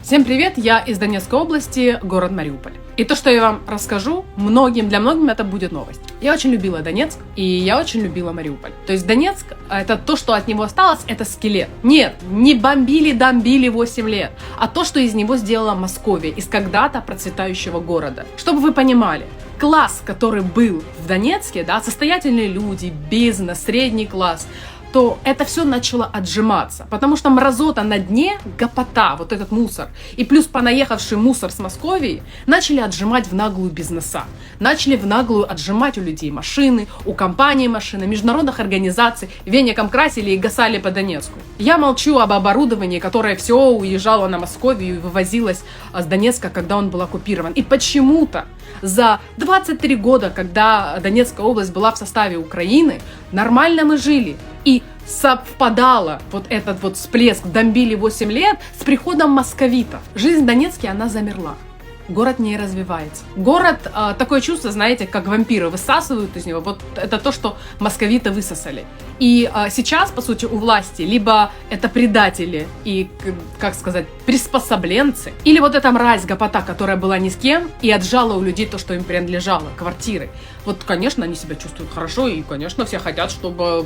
Всем привет, я из Донецкой области, город Мариуполь. И то, что я вам расскажу, для многих это будет новость. Я очень любила Донецк, и я очень любила Мариуполь. То есть Донецк, это то, что от него осталось, это скелет. Нет, не бомбили 8 лет, а то, что из него сделала Московия, из когда-то процветающего города. Чтобы вы понимали, класс, который был в Донецке, да, состоятельные люди, бизнес, средний класс, то это все начало отжиматься, потому что мразота на дне, гопота, вот этот мусор, и плюс понаехавший мусор с Московии начали отжимать в наглую бизнеса, начали в наглую отжимать у людей машины, у компаний машины, международных организаций, веником красили и гасали по Донецку. Я молчу об оборудовании, которое все уезжало на Московию и вывозилось с Донецка, когда он был оккупирован. И почему-то за 23 года, когда Донецкая область была в составе Украины, нормально мы жили. И совпадало вот этот вот всплеск, бомбили 8 лет, с приходом московитов. Жизнь в Донецке, она замерла. Город не развивается. Город, такое чувство, знаете, как вампиры высасывают из него. Вот это то, что московиты высосали. И сейчас, по сути, у власти либо это предатели и, как сказать, приспособленцы, или вот эта мразь, гопота, которая была ни с кем и отжала у людей то, что им принадлежало, квартиры. Вот, конечно, они себя чувствуют хорошо, и, конечно, все хотят, чтобы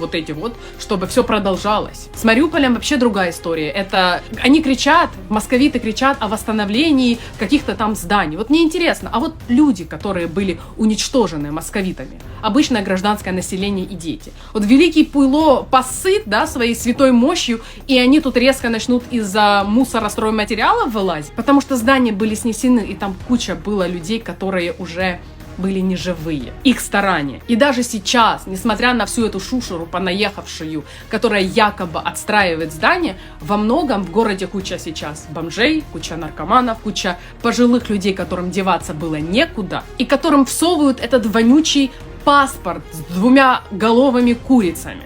чтобы все продолжалось. С Мариуполем вообще другая история. Это они кричат, московиты кричат о восстановлении каких-то там зданий. Вот мне интересно, а вот люди, которые были уничтожены московитами, обычное гражданское население и дети. Вот великий Пуйло посыт, да, своей святой мощью, и они тут резко начнут из-за мусора стройматериалов вылазить, потому что здания были снесены, и там куча было людей, которые уже были неживые. Их старания. И даже сейчас, несмотря на всю эту шушеру понаехавшую, которая якобы отстраивает здание, во многом в городе куча сейчас бомжей, куча наркоманов, куча пожилых людей, которым деваться было некуда, и которым всовывают этот вонючий паспорт с 2 головыми курицами.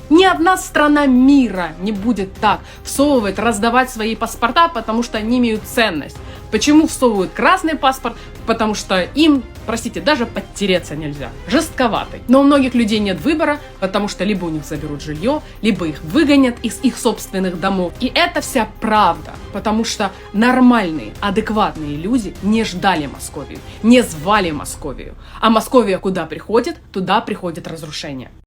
Ни одна страна мира не будет так всовывать, раздавать свои паспорта, потому что они имеют ценность. Почему всовывают красный паспорт? Потому что им, простите, даже подтереться нельзя. Жестковатый. Но у многих людей нет выбора, потому что либо у них заберут жилье, либо их выгонят из их собственных домов. И это вся правда, потому что нормальные, адекватные люди не ждали Московию, не звали Московию. А Московия куда приходит? Туда приходит разрушение.